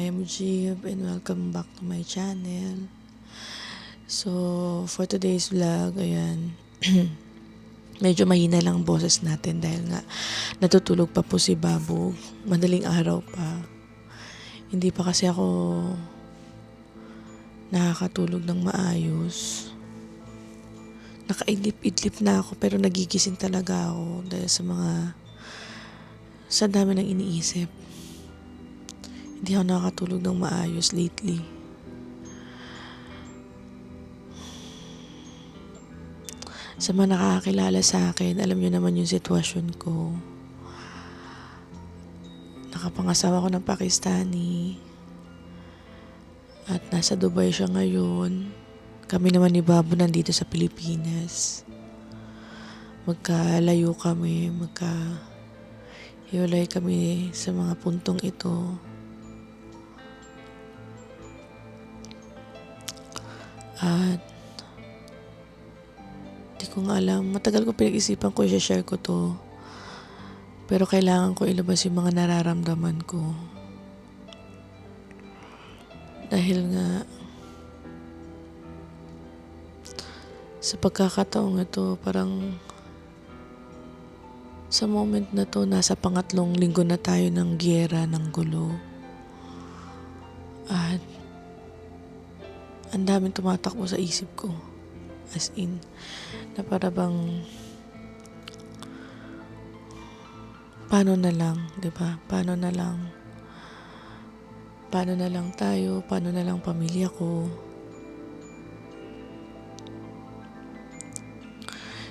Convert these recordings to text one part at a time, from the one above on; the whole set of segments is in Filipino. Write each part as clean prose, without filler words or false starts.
I am Jeev and welcome back to my channel. So, for today's vlog, ayan, medyo mahina lang ang boses natin dahil nga natutulog pa po si Babu. Madaling araw pa. Hindi pa kasi ako nakakatulog ng maayos. Nakaidlip-idlip na ako pero nagigising talaga ako dahil sa dami ng iniisip. Hindi ako nakakatulog ng maayos lately. Sa mga nakakakilala sa akin, alam niyo naman yung sitwasyon ko. Nakapangasawa ko ng Pakistani. At nasa Dubai siya ngayon. Kami naman ni Babu nandito sa Pilipinas. Magkalayo kami, magkahiwalay kami sa mga puntong ito. At di ko nga alam, matagal ko pinag-isipan ko, i-share ko to. Pero kailangan ko ilabas yung mga nararamdaman ko. Dahil nga, sa pagkakataong ito, parang sa moment na to, nasa pangatlong linggo na tayo ng giyera, ng gulo. At ang daming tumatakbo sa isip ko. As in, na para bang paano na lang, 'di ba? Paano na lang tayo, paano na lang pamilya ko.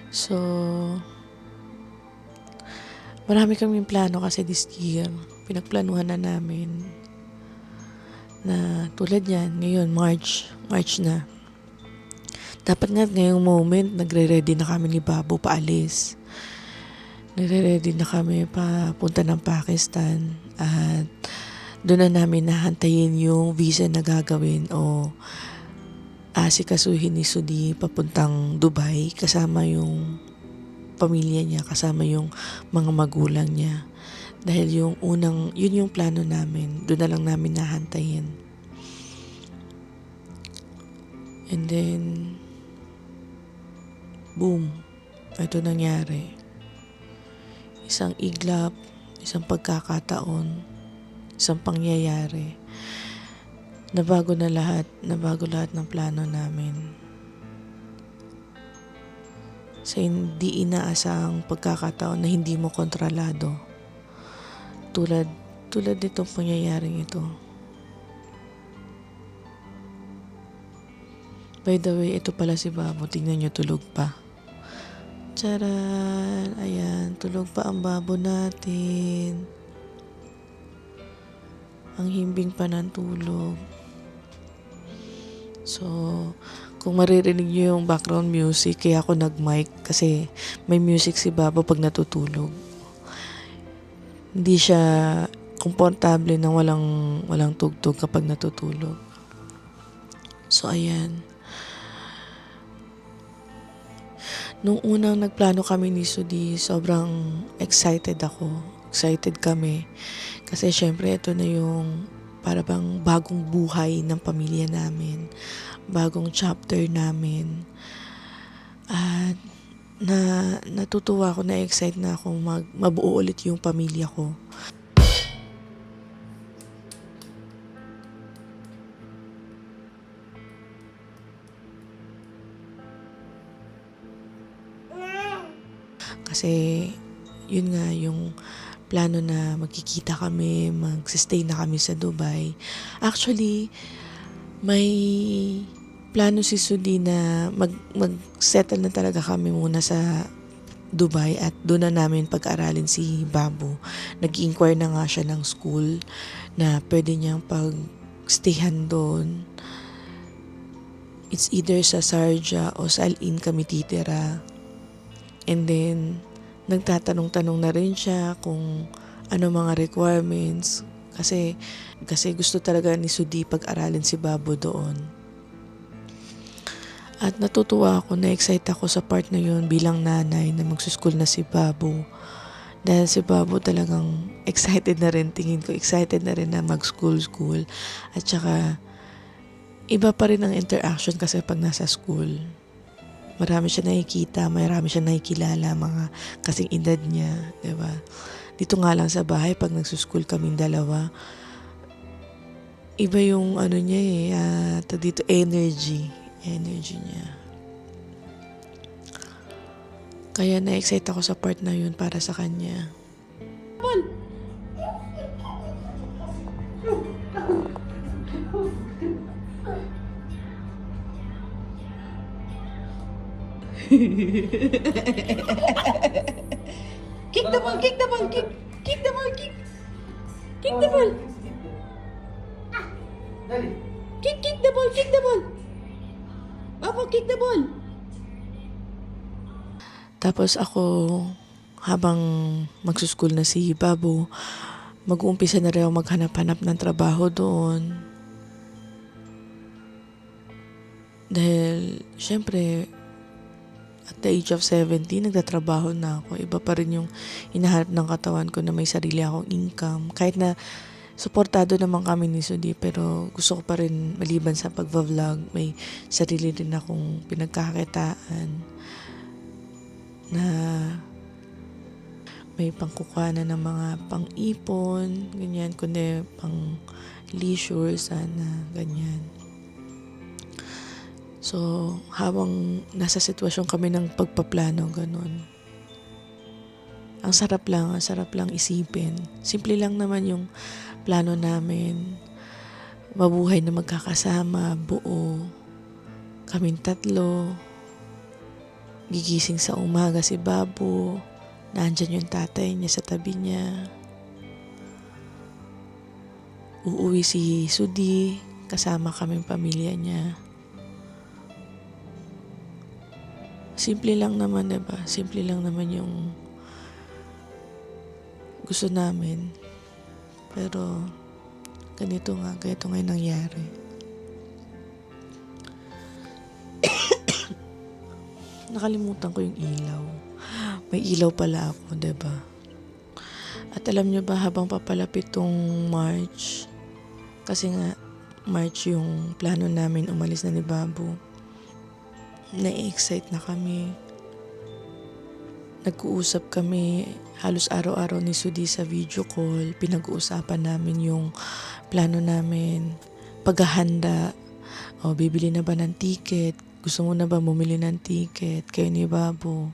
So, marami kaming plano kasi this year. Pinagplanuhan na namin na tulad yan, ngayon March na. Dapat nga ngayong moment, nagre-ready na kami ni Babu paalis. Nagre-ready na kami papunta ng Pakistan at doon na namin nahantayin yung visa na gagawin o asikasuhin ni Sudi papuntang Dubai kasama yung pamilya niya, kasama yung mga magulang niya. Dahil yun yung plano namin, doon na lang namin nahantayin. And then, boom, ito nangyari. Isang iglap, isang pagkakataon, isang pangyayari. Nabago lahat ng plano namin. Sa hindi inaasang pagkakataon na hindi mo kontrolado. Tulad nitong pangyayaring ito. By the way, ito pala si Babu. Tingnan nyo, tulog pa. Charan! Ayan, tulog pa ang Babu natin. Ang himbing pa ng tulog. So, kung maririnig nyo yung background music, kaya ako nag-mic kasi may music si Babu pag natutulog. Hindi siya komportable na walang tugtog kapag natutulog. So, ayan. Nung unang nagplano kami ni Sudi, sobrang excited ako. Excited kami. Kasi syempre ito na yung para bang bagong buhay ng pamilya namin. Bagong chapter namin. At natutuwa ako, na-excite na ako mabuo ulit yung pamilya ko. Kasi yun nga yung plano na magkikita kami, mag-stay na kami sa Dubai. Actually, may plano si Sudi na mag-settle na talaga kami muna sa Dubai at doon na namin pag-aralin si Babu. Nag-inquire na nga siya ng school na pwede niyang pag-stayhan doon. It's either sa Sharjah o sa Al Ain kami titira. And then, nagtatanong-tanong na rin siya kung ano mga requirements. Kasi gusto talaga ni Sudi pag-aralin si Babu doon. At natutuwa ako, na-excite ako sa part na yun bilang nanay na magsuschool na si Babu. Dahil si Babo talagang excited na rin, tingin ko excited na rin na mag-school. At saka, iba pa rin ang interaction kasi pag nasa school. Marami siya nakikita, marami siya nakikilala, mga kasing edad niya, diba? Dito nga lang sa bahay, pag nagsuschool kaming dalawa, iba yung ano niya dito energy niya. Kaya na-excite ako sa part na yun para sa kanya. Kick the ball, kick the ball, kick the ball, kick the ball. Kick the ball, kick the ball. Papa, kick the ball. Tapos ako, habang magsuschool na si Babo, mag-uumpisa na rin ako maghanap-hanap ng trabaho doon. Dahil, syempre, at the age of 17, nagtatrabaho na ako. Iba pa rin yung hinahanap ng katawan ko na may sarili akong income. Kahit na suportado naman kami ni Sudi, pero gusto ko pa rin maliban sa pagva-vlog, may sarili rin akong pinagkakakitaan na may pangkukuhanan ng mga pang-ipon, ganyan, kundi pang leisure sana, ganyan. So, habang nasa sitwasyon kami ng pagpaplano, ganun. Ang sarap lang isipin. Simple lang naman yung plano namin. Mabuhay na magkakasama, buo. Kaming tatlo. Gigising sa umaga si Babo. Nandyan yung tatay niya sa tabi niya. Uuwi si Sudi. Kasama kaming pamilya niya. Simple lang naman, diba? Simple lang naman yung gusto namin. Pero ganito nga yung nangyari. Nakalimutan ko yung ilaw. May ilaw pala ako, diba? At alam nyo ba, habang papalapit tong March, kasi nga March yung plano namin umalis na ni Babo, na-excite na kami. Nag-uusap kami halos araw-araw ni Sudi sa video call. Pinag-uusapan namin yung plano namin, paghahanda. O, bibili na ba ng ticket? Gusto mo na ba bumili ng ticket? Kayo ni Babo.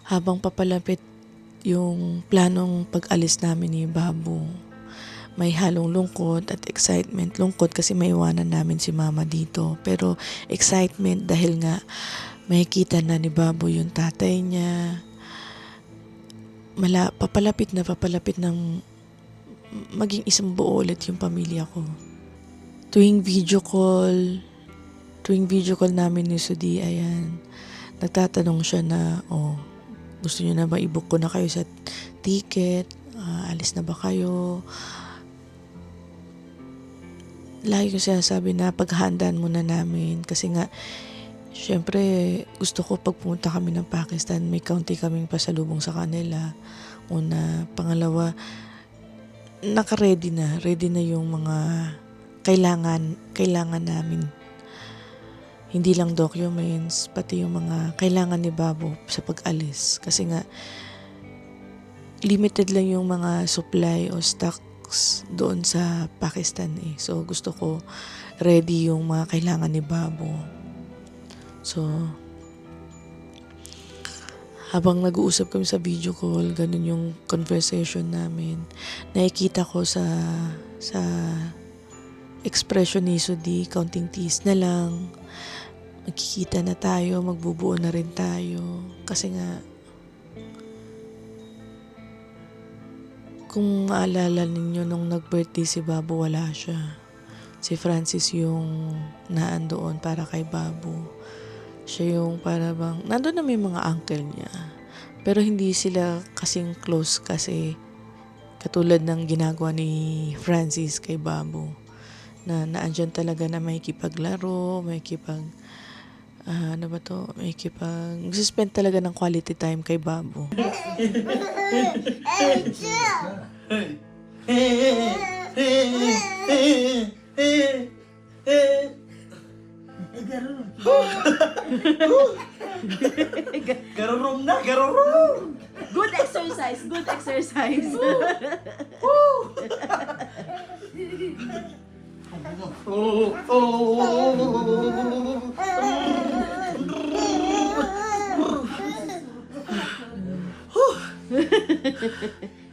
Habang papalapit yung planong pag-alis namin ni Babo, may halong lungkot at excitement. Lungkot kasi maiwanan namin si Mama dito. Pero excitement dahil nga makikita na ni Babo yung tatay niya. Papalapit ng maging isang buo ulit yung pamilya ko. Tuwing video call namin ni Sudi, ayan, nagtatanong siya na, gusto niyo na ba i-book ko na kayo sa ticket? Alis na ba kayo? Lagi ko sinasabi na paghandaan muna namin kasi nga syempre gusto ko pag pumunta kami ng Pakistan may kaunti kaming pasalubong sa kanila. Una, pangalawa, ready na yung mga kailangan namin. Hindi lang documents, pati yung mga kailangan ni Babo sa pag-alis. Kasi nga limited lang yung mga supply o stock doon sa Pakistan So gusto ko ready yung mga kailangan ni Babo. So habang nag-uusap kami sa video call, ganun yung conversation namin. Nakikita ko sa expression ni Sudi, counting teas na lang. Magkikita na tayo, magbubuo na rin tayo. Kasi nga kung maalala ninyo, nung nag-birthday si Babo, wala siya. Si Francis yung naandoon para kay Babo. Siya yung para bang, nandun na may mga uncle niya. Pero hindi sila kasing close kasi katulad ng ginagawa ni Francis kay Babo. Na naandyan talaga na may kipaglaro, may ano ba 'to, magse-spend talaga ng quality time kay Babo. Garurom na, garurom! Good exercise, good exercise.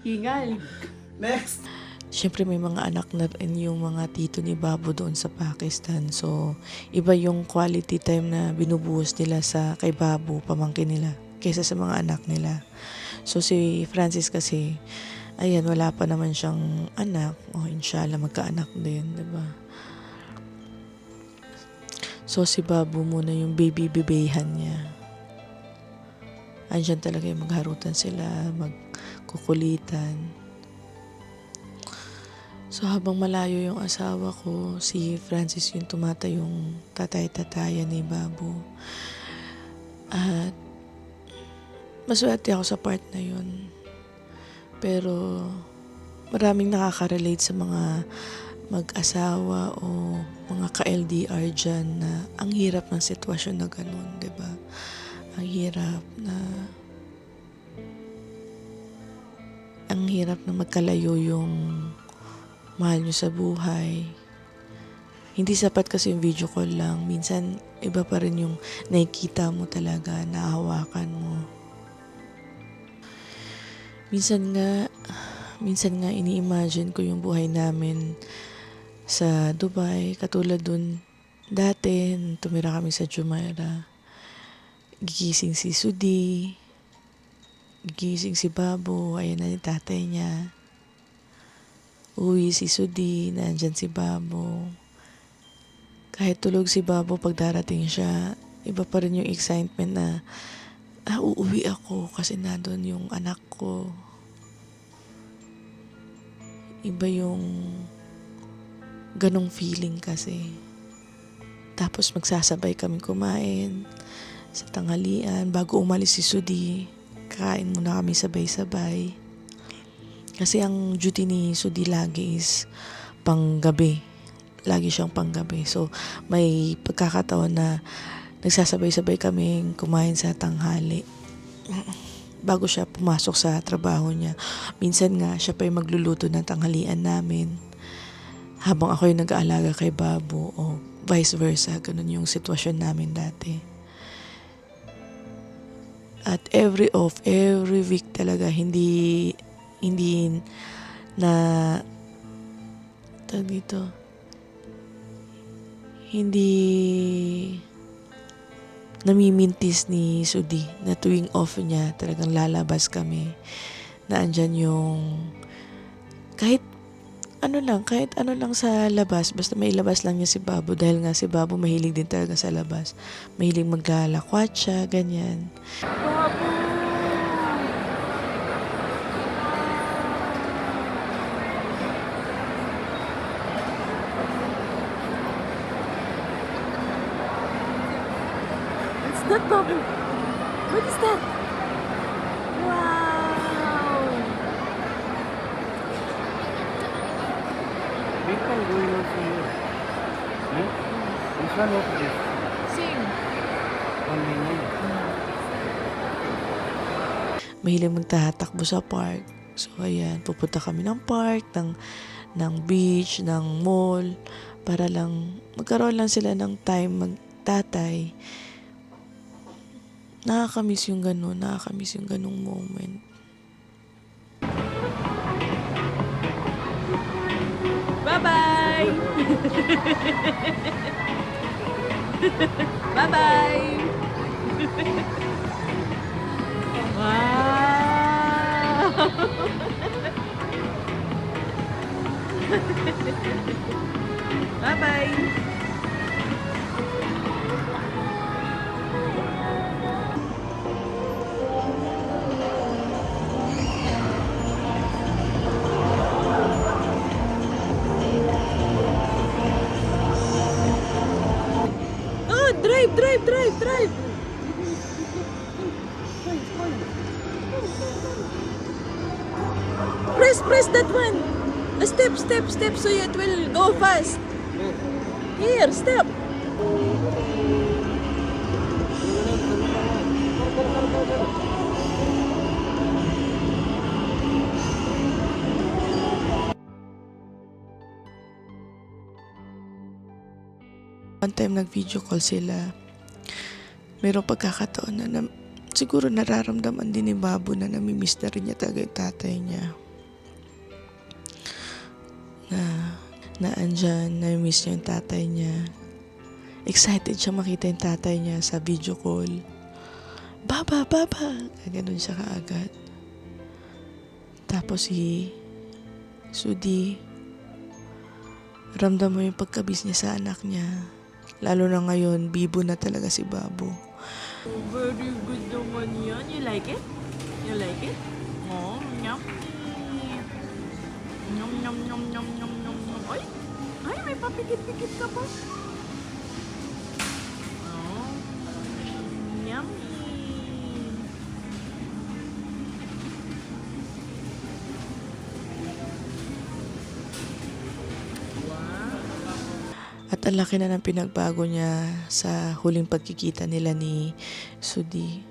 Hingal. Next! Siyempre may mga anak na rin yung mga tito ni Babo doon sa Pakistan. So, iba yung quality time na binubuhos nila sa kay Babo, pamangkin nila, kaysa sa mga anak nila. So, si Francis kasi, ayan, wala pa naman siyang anak. O, inshallah, magkaanak din, diba? So, si Babo muna yung baby-bebehan niya. Andyan talaga yung magharutan sila, magkukulitan. So habang malayo yung asawa ko, si Francis yung tumatayong tatay-tatayan ni Babo. At maswerte ako sa part na yun. Pero maraming nakaka-relate sa mga mag-asawa o mga ka-LDR dyan na ang hirap ng sitwasyon na ganun, 'di ba? Ang hirap na magkalayo yung mahal nyo sa buhay. Hindi sapat kasi yung video call lang. Minsan, iba pa rin yung nakikita mo talaga, nahawakan mo. Minsan nga ini-imagine ko yung buhay namin sa Dubai. Katulad dun, dati, tumira kami sa Jumeirah. Gigising si Sudi, gigising si Babo, ayan na yung tatay niya. Uwi si Sudi, nandyan si Babo. Kahit tulog si Babo, pag darating siya, iba pa rin yung excitement na, uuwi ako kasi nandun yung anak ko. Iba yung ganong feeling kasi. Tapos magsasabay kami kumain sa tanghalian. Bago umalis si Sudi, kain muna kami sabay-sabay. Kasi ang duty ni Sudi lagi is panggabi. Lagi siyang panggabi. So, may pagkakataon na nagsasabay-sabay kami kumain sa tanghali. Bago siya pumasok sa trabaho niya. Minsan nga, siya pa yung magluluto ng tanghalian namin. Habang ako yung nag-aalaga kay Babo o vice versa. Ganun yung sitwasyon namin dati. At every week talaga, hindi na hindi namimintis ni Sudi na tuwing off niya talagang lalabas kami, na andyan yung kahit ano lang sa labas, basta may labas lang niya si Babo, dahil nga si Babo mahilig din talaga sa labas, mahilig maglalakwat siya, ganyan. That bubble. What is that? Wow. Big one going on for you. No? This one what is? Same. Only one. Mahilig magtatakbo sa park. So ayan, pupunta kami ng park, ng beach, ng mall, para lang magkaroon lang sila ng time magtatay. Nakakamiss yung ganung moment. Bye-bye. Bye-bye. Wow. Bye-bye. Drive, drive, drive, drive! Press that one! Step, step, step so it will go fast. Here, step! One time nag-video call sila. Mayroong pagkakataon na, siguro nararamdaman din ni Babo na namimiss na rin niya talaga yung tatay niya. Na andyan, namimiss niya yung tatay niya. Excited siya makita yung tatay niya sa video call. Baba, baba! Ganun siya kaagad. Tapos si Sudi, ramdam mo yung pagkabis niya sa anak niya. Lalo na ngayon, bibo na talaga si Babo. Very good naman yan. You like it? You like it? Oh, yum. Yum, yum, yum, yum, yum, yum, yum. Ay, may papikit-pikit ka pa. Oh, yummy. At ang laki na ng pinagbago niya sa huling pagkikita nila ni Sudi.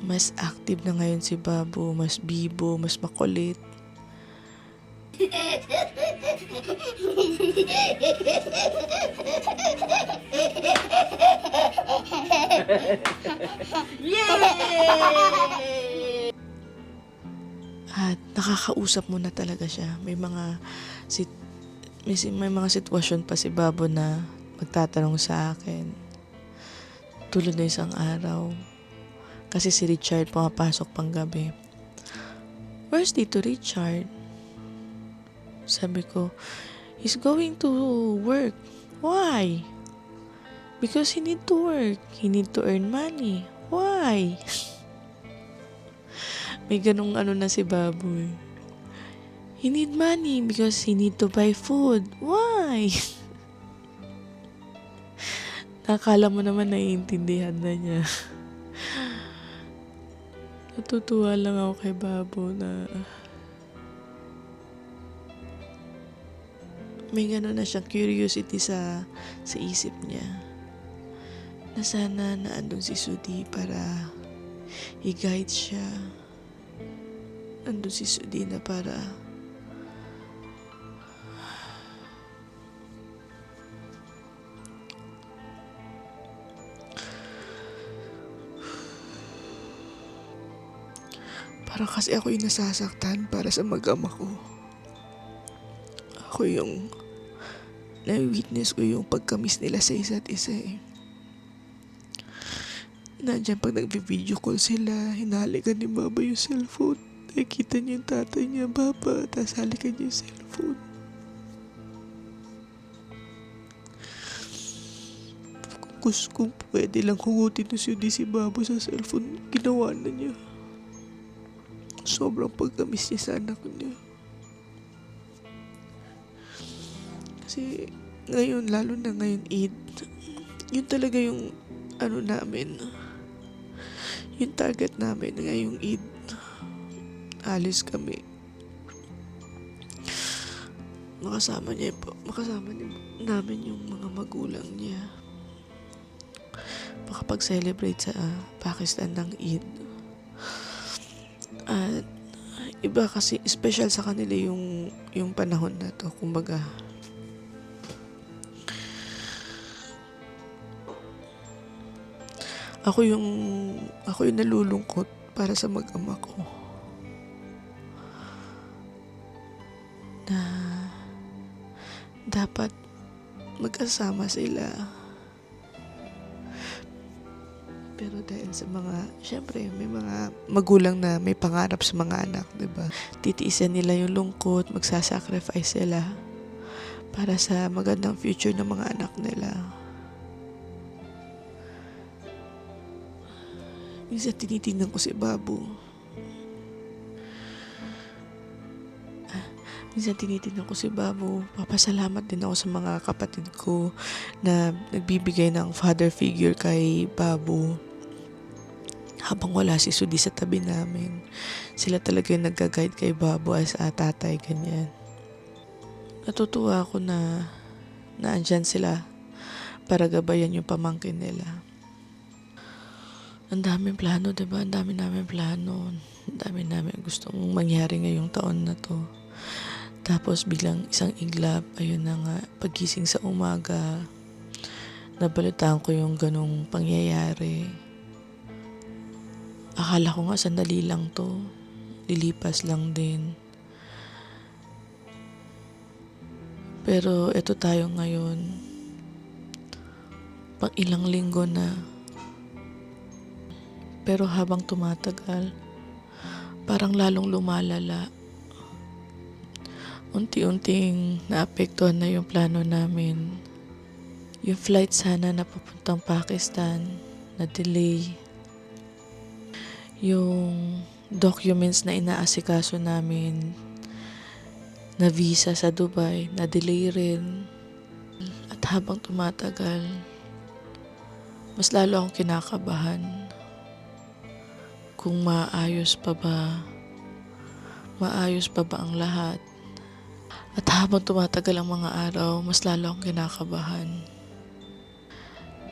Mas active na ngayon si Babo, mas bibo, mas makulit. At nakakausap mo na talaga siya. May mga sitwasyon pa si Babo na magtatanong sa akin. Tulad na isang araw. Kasi si Richard pumapasok pang gabi. Where's Tito Richard? Sabi ko, he's going to work. Why? Because he need to work. He need to earn money. Why? May ganung na si Babo eh. He need money because he need to buy food. Why? Nakala mo naman naiintindihan na niya. Natutuwa lang ako kay Babo na may gano'n na siyang curiosity sa isip niya. Na sana naandun si Sudi para i-guide siya. Andun si Sudi na para kasi ako yung nasasaktan para sa mag-ama ko. Ako yung na-witness ko yung pagkamis nila sa isa't isa eh. Nandiyan pag nag-video call sila, hinalikan ni Baba yung cellphone. Nakikita niya yung tatay niya, Baba, tapos halikan niya yung cellphone. Kung pwede lang hungutin na si Babo sa cellphone, ginawa na niya. Sobrang pagkamis niya sa anak niya. Kasi ngayon, lalo na ngayon Eid, yun talaga yung namin. Yung target namin ngayong Eid. Alis kami. Makasama namin yung mga magulang niya. Makapag-celebrate sa Pakistan ng Eid. At iba kasi, special sa kanila yung panahon na to. Kumbaga, ako yung nalulungkot para sa mag-ama ko. Na dapat magkasama sila. Pero dahil sa syempre, may mga magulang na may pangarap sa mga anak, diba? Titiisan nila yung lungkot, magsasacrifice sila para sa magandang future ng mga anak nila. Minsan tinitingnan ko si Babo. Minsan tinitignan ko si Babo. Papasalamat din ako sa mga kapatid ko na nagbibigay ng father figure kay Babo. Habang wala si Sudi sa tabi namin, sila talaga yung nagka-guide kay Babo as tatay, ganyan. Natutuwa ako na naandyan sila para gabayan yung pamangkin nila. Ang daming plano, diba? Ang dami namin plano. Ang dami namin gustong mangyari ngayong taon na to. Tapos biglang isang iglap, ayun na nga, pagising sa umaga, nabalitaan ko yung ganong pangyayari. Akala ko nga sandali lang to. Lilipas lang din. Pero eto tayo ngayon. Pang ilang linggo na. Pero habang tumatagal, parang lalong lumalala. Unti-unting naapektuhan na yung plano namin. Yung flight sana na papuntang Pakistan, na-delay. Yung documents na inaasikaso namin, na visa sa Dubai, na-delay rin. At habang tumatagal, mas lalo akong kinakabahan. Kung maayos pa ba ang lahat. At habang tumatagal ang mga araw, mas lalo akong kinakabahan.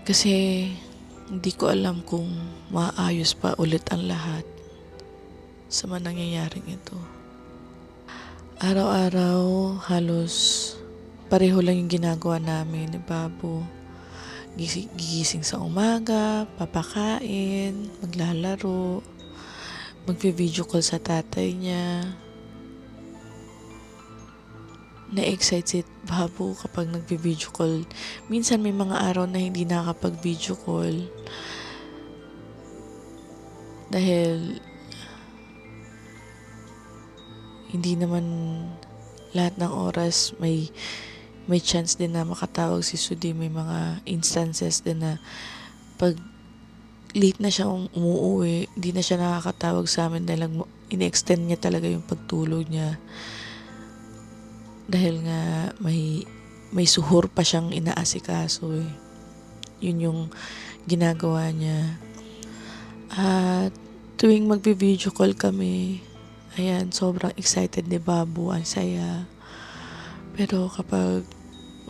Kasi hindi ko alam kung maayos pa ulit ang lahat sa mga nangyayaring ito. Araw-araw, halos pareho lang yung ginagawa namin ni Babo. Gigising sa umaga, papakain, maglalaro, magvi-video call sa tatay niya. Na-excite si Babo kapag nagvi-video call. Minsan may mga araw na hindi nakakapag-video call. Dahil hindi naman lahat ng oras may chance din na makatawag si Sudi. May mga instances din na pag late na siya umuwi, hindi na siya nakakatawag sa amin dahil in-extend niya talaga yung pagtulog niya. Dahil nga may suhor pa siyang inaasikaso eh. Yun yung ginagawa niya. At tuwing magbi-video call kami, ayan, sobrang excited ni Babo, ang saya. Pero kapag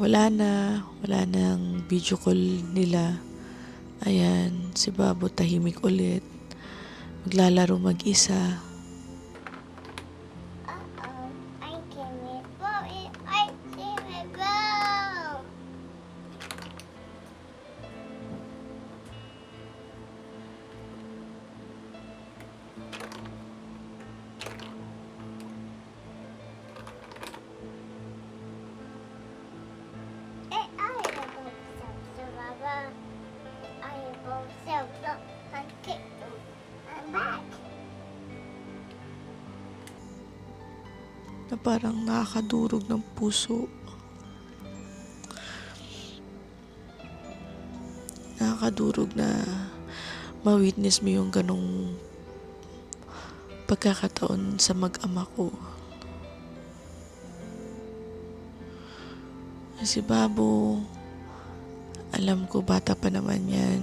wala nang video call nila, ayan, si Babo tahimik ulit. Maglalaro mag-isa. I can't go. I can't go. I'm back. Na parang nakakadurog ng puso. Nakakadurog na ma-witness mo yung ganong pagkakataon sa mag-ama ko. Si Babo, alam ko bata pa naman yan.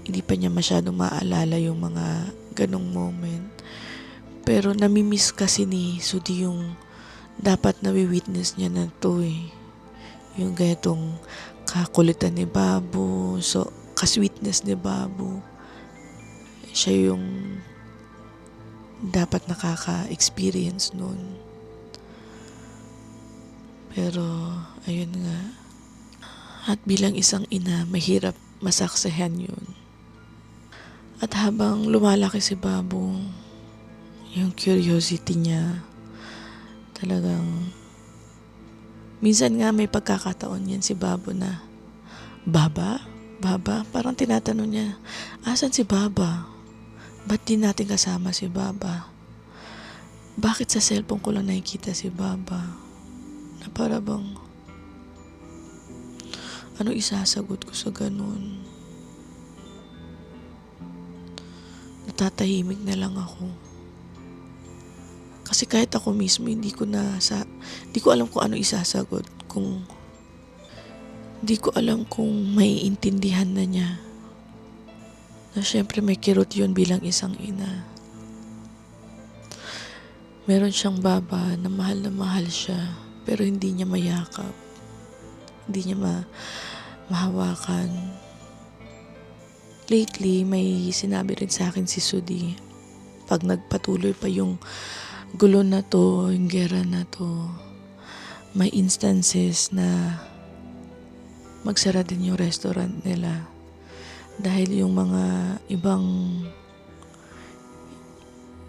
Hindi pa niya masyadong maalala yung mga ganong moment. Pero namimiss kasi ni Sudi yung dapat nawi-witness niya na to eh. Yung ganitong kakulitan ni Babo, so kasweetness ni Babo. Siya yung dapat nakaka-experience nun. Pero ayun nga. At bilang isang ina, mahirap masaksahan yun. At habang lumalaki si Babo, yung curiosity niya, talagang minsan nga may pagkakataon yan si Babo na, Baba? Parang tinatanong niya, asan si Baba? Ba't di natin kasama si Baba? Bakit sa cellphone ko lang nakikita si Baba? Na para bang, ano isasagot ko sa ganun? Natatahimik na lang ako. Kasi kahit ako mismo, hindi ko alam kung ano isasagot. Hindi ko alam kung maiintindihan na niya. Na syempre may kirot yun bilang isang ina. Meron siyang baba na mahal siya, pero hindi niya mayakap. Hindi niya mahawakan. Lately, may sinabi rin sa akin si Sudi, pag nagpatuloy pa yung gulo na to, yung gera na to, may instances na magsara din yung restaurant nila. Dahil yung mga ibang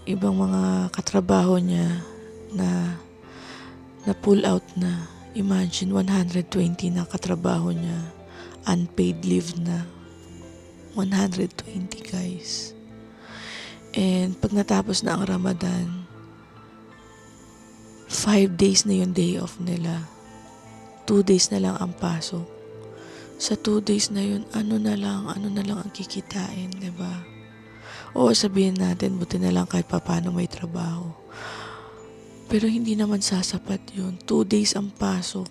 mga katrabaho niya na pull out na. Imagine, 120 na katrabaho niya, unpaid leave na. 120, guys. And pag natapos na ang Ramadan, 5 days na yung day off nila. 2 days na lang ang pasok. Sa 2 days na yun, ano na lang ang kikitain, diba? Oo, sabihin natin, buti na lang kahit paano may trabaho. Pero hindi naman sasapat yun. 2 days ang pasok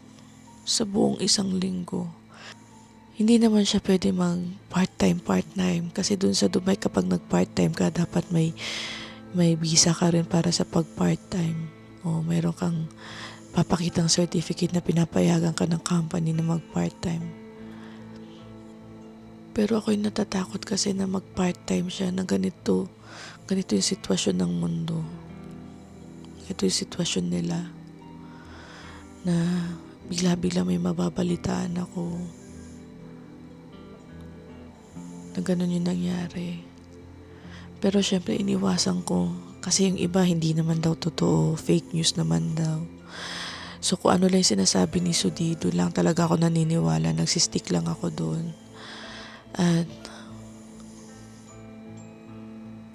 sa buong isang linggo. Hindi naman siya pwede mag part-time. Kasi dun sa Dubai, kapag nag-part-time ka, dapat may visa ka rin para sa pag-part-time. O mayroon kang papakitang certificate na pinapayagan ka ng company na mag-part-time. Pero ako'y natatakot kasi na mag-part-time siya na ganito yung sitwasyon ng mundo. Ito yung sitwasyon nila na bigla-bigla may mababalitaan ako na ganun yung nangyari. Pero syempre iniwasan ko kasi yung iba hindi naman daw totoo, fake news naman daw. So kung ano lang yung sinasabi ni Sudi, doon lang talaga ako naniniwala, nagsistick lang ako doon. At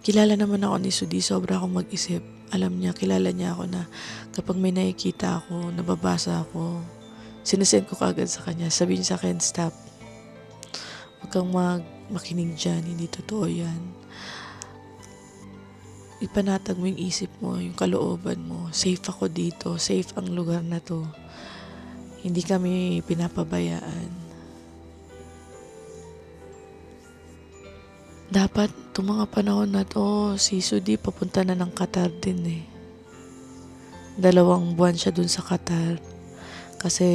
kilala naman ako ni Sudi, sobra akong mag-isip. Alam niya, kilala niya ako na kapag may nakikita ako, nababasa ako, sinesend ko kaagad sa kanya. Sabihin niya sa akin, stop. Huwag kang makinig dyan, hindi totoo yan. Ipanatag mo yung isip mo, yung kalooban mo. Safe ako dito, safe ang lugar na to. Hindi kami pinapabayaan. Dapat itong mga panahon na to, si Sudi papunta na ng Qatar din eh. 2 buwan siya dun sa Qatar. Kasi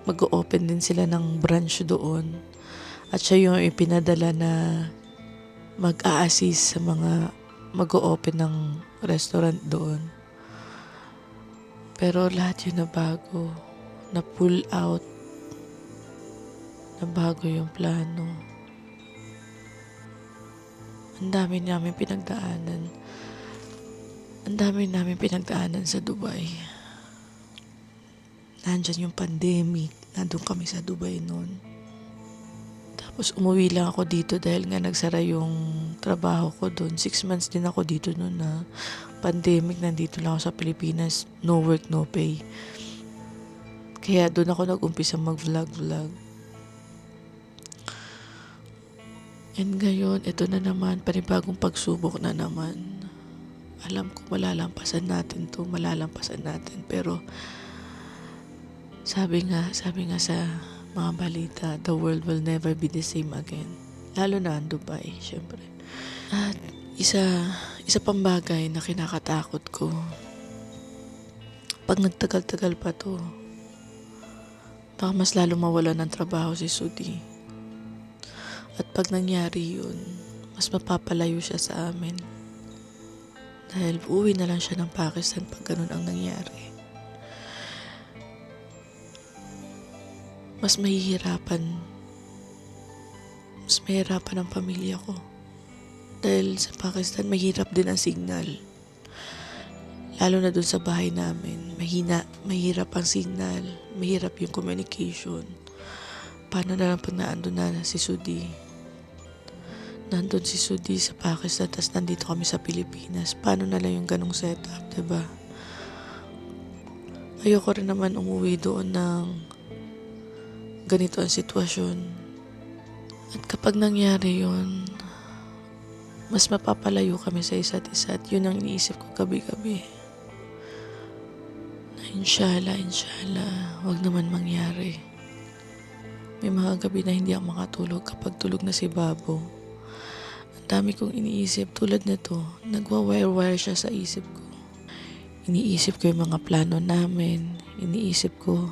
mag-o-open din sila ng branch doon. At siya yung ipinadala na mag-a-assist sa mga mag-o-open ng restaurant doon. Pero lahat yun nabago. Na-pull out. Nabago yung plano. Ang dami namin pinagdaanan sa Dubai. Nandyan yung pandemic. Nandun kami sa Dubai noon. Tapos umuwi lang ako dito dahil nga nagsara yung trabaho ko doon. 6 months din ako dito noon na pandemic. Nandito lang ako sa Pilipinas. No work, no pay. Kaya doon ako nag-umpisa mag-vlog. And ngayon, ito na naman, panibagong pagsubok na naman. Alam ko malalampasan natin. Pero sabi nga sa mga balita, the world will never be the same again. Lalo na ang Dubai, syempre. At isa pang bagay na kinakatakot ko, pag nagtagal-tagal pa to, baka mas lalo mawala ng trabaho si Sudi. At pag nangyari yun, mas mapapalayo siya sa amin. Dahil uwi na lang siya ng Pakistan pag ganun ang nangyari. Mas mahihirapan ang pamilya ko. Dahil sa Pakistan, mahirap din ang signal. Lalo na dun sa bahay namin. Mahirap ang signal. Mahirap yung communication. Paano na lang pag naandun na si Sudi? Nandun si Sudi sa Pakistan, tapos nandito kami sa Pilipinas. Paano na lang yung ganong setup, diba? Ayoko rin naman umuwi doon ng ganito ang sitwasyon. At kapag nangyari yun, mas mapapalayo kami sa isa't isa. At yun ang iniisip ko gabi-gabi. Inshallah, inshallah, wag naman mangyari. May mga gabi na hindi ako makatulog kapag tulog na si Babo. Ang dami kong iniisip tulad nito, nagwa-wire-wire siya sa isip ko. Iniisip ko yung mga plano namin, iniisip ko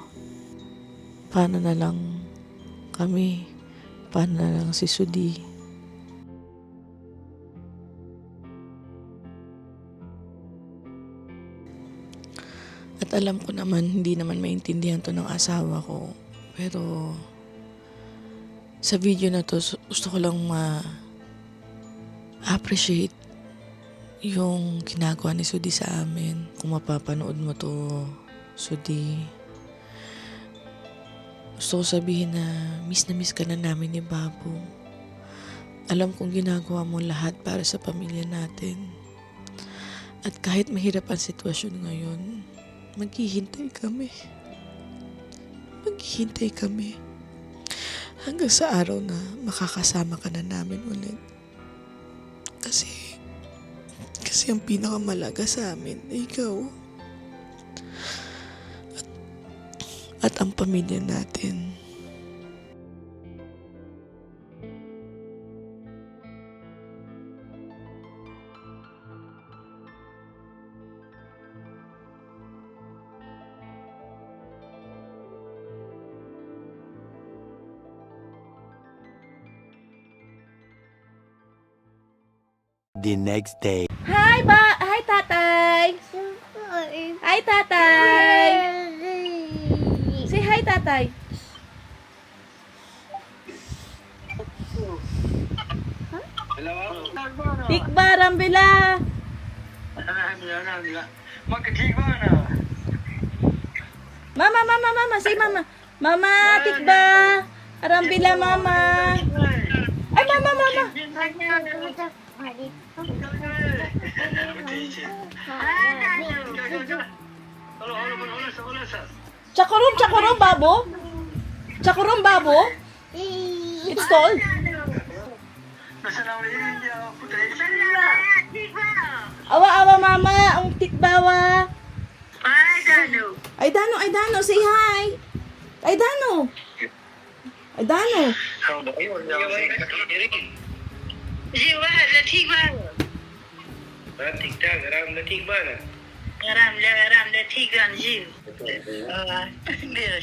paano na lang kami, paano na lang si Sudi. At alam ko naman, hindi naman maintindihan to ng asawa ko. Pero sa video na to, gusto ko lang ma-appreciate yung ginagawa ni Sudi sa amin. Kung mapapanood mo to, Sudi, gusto ko sabihin na miss ka na namin ni Babo. Alam kong ginagawa mo lahat para sa pamilya natin. At kahit mahirap ang sitwasyon ngayon, maghihintay kami. Maghihintay kami. Hanggang sa araw na makakasama ka na namin ulit. Kasi ang pinakamalaga sa amin ay ikaw. At ang pamilya natin. The next day. Hi, tatay! Hi, tatay! Say hi, tatay! Tikba, Rambila! Mama, say mama! Mama, tikba! Rambila, mama! Ay, mama! Chakurum, babo? Chakurum, babo? It's cold. Awa, mama, ang tikbawa. Ay, Dano, say hi. Ay, Dano.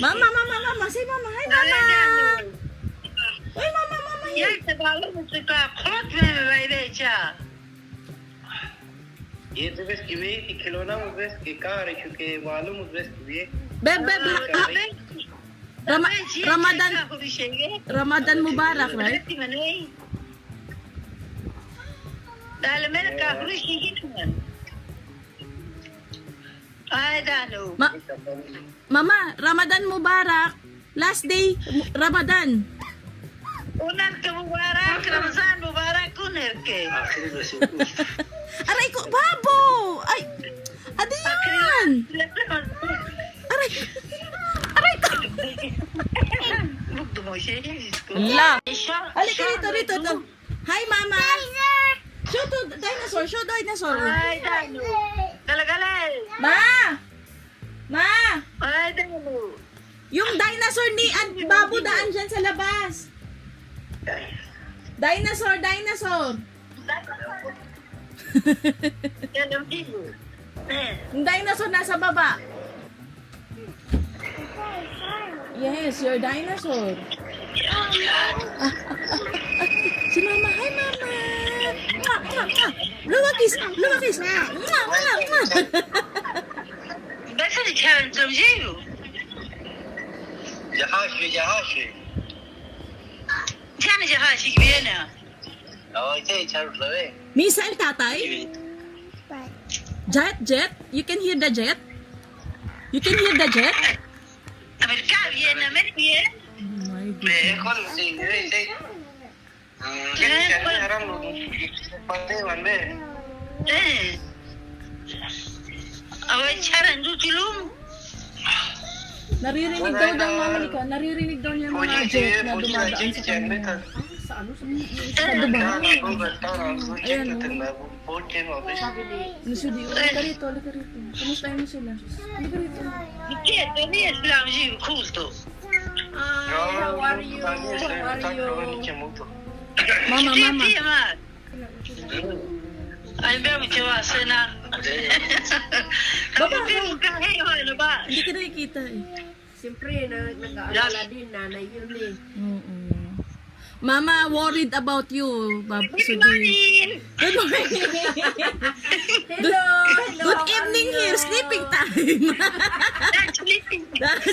Mama, say mama, hi mama. Ay, mama. ये तो बस किवे की खिलौना मुझ बस के कार है क्योंकि मालूम मुझ बस ये Ramadan Mubarak, right? Mama, Ramadan Mubarak. Last day, Ramadan. Unan ka Mubarak, Ramazan Mubarak, kuner ke. Aray ko, Babo! Ay, adi yan! Aray ko! La! Halika rito. Hi, Mama! Show dinosaur. Ay, Dano. Galay. Ma! Ay, Dano. Yung dinosaur ni Babo daan dyan sa labas. Dinosaur. Yan ang bigo. Yung dinosaur nasa baba. Yes, your dinosaur. Si Mama. Hi, Mama. Luwakis. Basta ni Charan Zomjigo. जहाज Diyan siya ha, sige na. oh ite charot lawe Missile, tatay? Jet? You can hear the jet? Amerika, yan naman, yan. Oh my me God. kon si ite kan haram pate wanbe Away Charan Dutulong. Naririnig daw ng mga liko. Naririnig daw niya mga jet na dumadaan sa kanila. sa ano, sa Ayan, Boche mo, bes. Sudi, halika rito, halika rito. Kamustahin mo sila? Halika rito. Che, tenías la music culto. How are you? How are you? Mama, mama. Ay, baby, che va a cenar. Baba, Ano ba? Hindi ka nakikita eh. Siyempre, nag-aalala din, nanay yun eh. Mama, worried about you, Bob Sudi. Good morning. Hello! Good evening here. Sleeping time.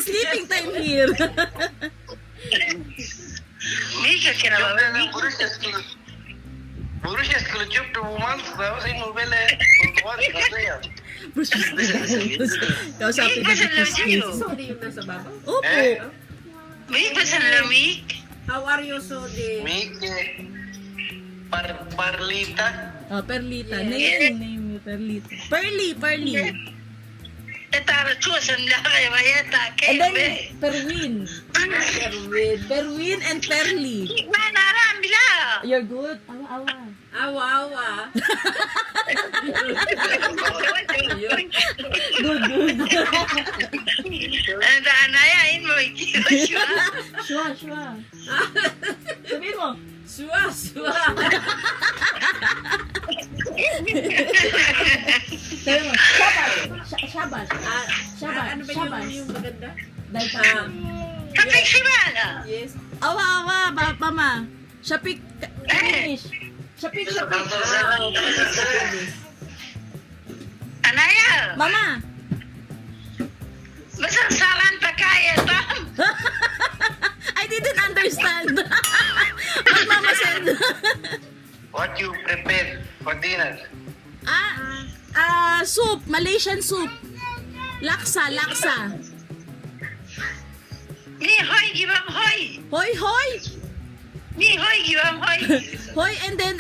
Sleeping time here. Mika, que era la Borussia skulle köpt en romans, det var sin novell. Kausapin na dito space. Sudi yung nasa baba. Opo. Mika, sa lamig. How are you, Sudi? Mike, Parlita. Perlita. Name, Perlita. Perly. Esta chusa en la bayeta, And que then, ve. Perwin. Perwin and Perly. Manaran, bila. You're good? Awa. Awa-awa. Good. Anda, anaya, in mo, Shua. Sabihin mo. Suwa. Sabihin mo. Shabat. Ano ba yung maganda? Dahil pa. Kapag simana. Yes. Awa, mama. Shapik. Finish. Shapik. Anaya, Mama. masasalan pa kaya to. I didn't understand. What mama said? What you prepared for dinner? Soup. Malaysian soup. Laksa. Ni hoy, gibam hoy. Hoy. Ni hoy, gibam hoy. Hoy, and then,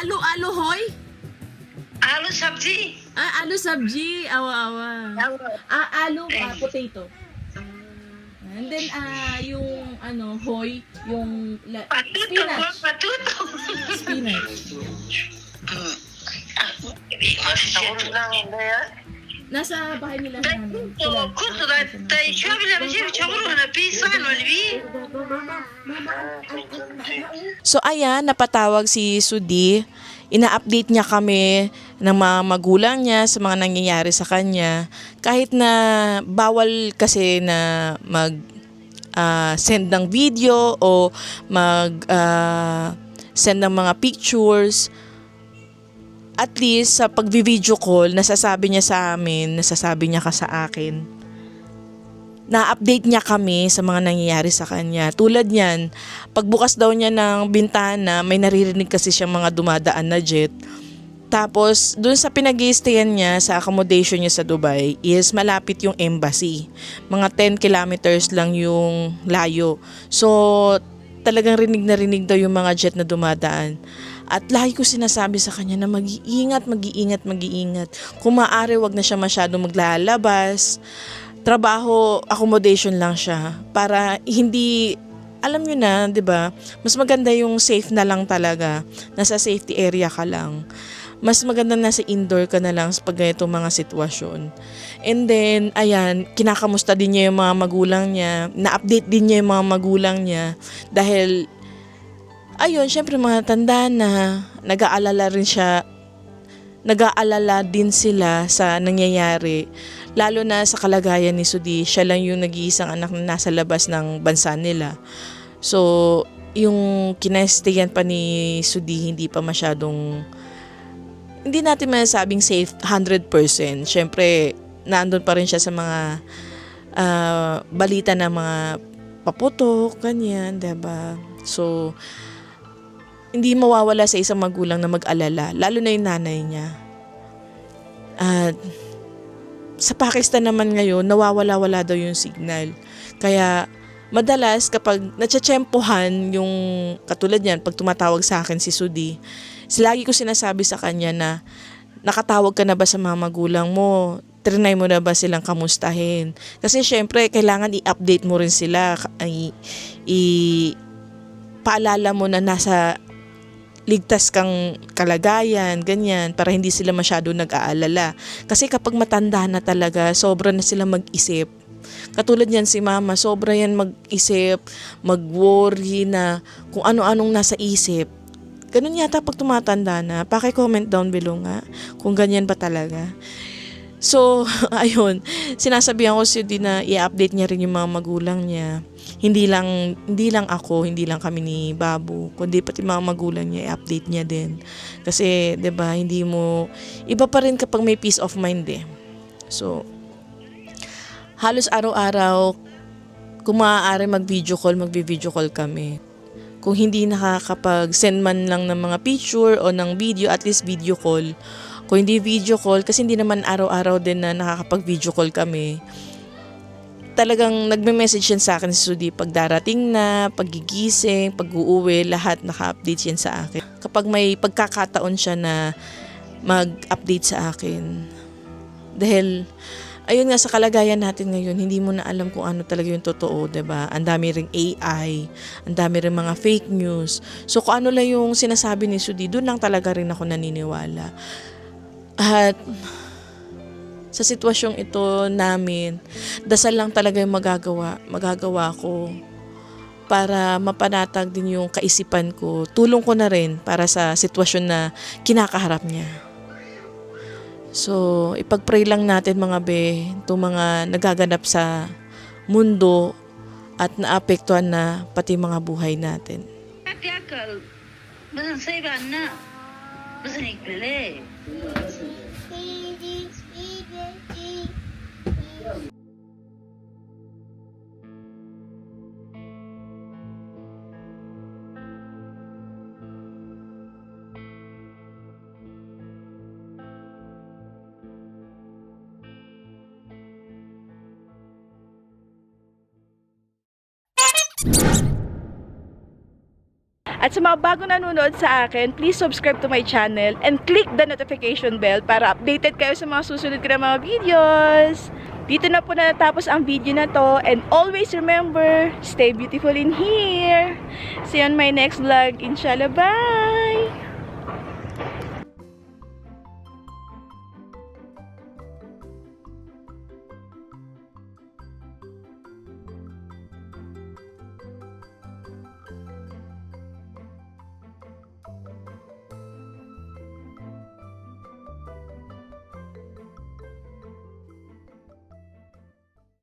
alu hoy. Alu sabji. Alu sabji. Awa. Alu, potato. And then, yung, hoy, yung Patuto. spinach. Ako lang, hindi ah. Nasa bahay nila namin. Kurto da şöyle bir şey çabuk na pisa no libi. So ayan, napatawag si Sudi. Ina-update niya kami ng mga magulang niya sa mga nangyayari sa kanya. Kahit na bawal kasi na send ng video o send ng mga pictures. At least sa pag-video call, nasasabi niya sa amin, nasasabi niya ka sa akin. Na-update niya kami sa mga nangyayari sa kanya. Tulad niyan, pagbukas daw niya ng bintana, may naririnig kasi siyang mga dumadaan na jet. Tapos, dun sa pinag-i-stayan niya sa accommodation niya sa Dubai is malapit yung embassy. Mga 10 kilometers lang yung layo. So, talagang rinig na rinig daw yung mga jet na dumadaan. At lagi ko sinasabi sa kanya na mag-iingat. Kung maaari, wag na siya masyadong maglalabas. Trabaho, accommodation lang siya. Para hindi, alam nyo na, di ba? Mas maganda yung safe na lang talaga. Nasa safety area ka lang. Mas maganda nasa indoor ka na lang sa pag ganitong mga sitwasyon. And then, ayan, kinakamusta din niya yung mga magulang niya. Na-update din niya yung mga magulang niya. Dahil, ayun, syempre mga tanda na, nag-aalala din sila sa nangyayari. Lalo na sa kalagayan ni Sudi, siya lang yung nag-iisang anak na nasa labas ng bansa nila. So, yung kinestayan pa ni Sudi, hindi pa masyadong, hindi natin masasabing safe 100%. Syempre, nandun pa rin siya sa mga balita na mga paputok, ganyan, diba? So, hindi mawawala sa isang magulang na mag-alala, lalo na yung nanay niya. At sa Pakistan naman ngayon, nawawala-wala daw yung signal. Kaya madalas kapag natsyempohan yung katulad niyan, pag tumatawag sa akin si Sudi, lagi ko sinasabi sa kanya na nakatawag ka na ba sa mga magulang mo? Trinay mo na ba silang kamustahin? Kasi syempre, kailangan i-update mo rin sila. paalala mo na nasa ligtas kang kalagayan, ganyan, para hindi sila masyado nag-aalala. Kasi kapag matanda na talaga, sobra na sila mag-isip. Katulad yan si mama, sobra yan mag-isip, mag-worry na kung ano-anong nasa isip. Ganun yata pag tumatanda na. Paki-comment down below nga kung ganyan ba talaga. So, ayun, sinasabihan ko si Judy na i-update niya rin yung mga magulang niya. Hindi lang ako, hindi lang kami ni Babu, kundi pati mga magulang niya, i-update niya din. Kasi, 'di ba, hindi mo iba pa rin kapag may peace of mind eh. So, halos araw-araw kung maaari mag-video call kami. Kung hindi nakakapag-send man lang ng mga picture o ng video, at least video call. Kung hindi video call, kasi hindi naman araw-araw din na nakakapag-video call kami, talagang nagme-message yan sa akin si Judy pag darating na, paggigising, pag-uuwi, lahat naka-update yan sa akin. Kapag may pagkakataon siya na mag-update sa akin. Dahil, ayun nga, sa kalagayan natin ngayon, hindi mo na alam kung ano talaga yung totoo, 'di ba? Ang dami ring AI, ang dami ring mga fake news. So, kung ano lang yung sinasabi ni Judy, doon lang talaga rin ako naniniwala. At sa sitwasyong ito namin, dasal lang talaga yung magagawa ko para mapanatag din yung kaisipan ko. Tulong ko na rin para sa sitwasyon na kinakaharap niya. So, ipag-pray lang natin mga be, itong mga nagaganap sa mundo at naapektuhan na pati mga buhay natin. Yakal. Basan sayban na. Basan ikbele. At sa mga bagong nanonood sa akin, please subscribe to my channel and click the notification bell para updated kayo sa mga susunod ko na mga videos. Dito na po natapos ang video na to, and always remember, stay beautiful in here. See you on my next vlog, inshallah. Bye!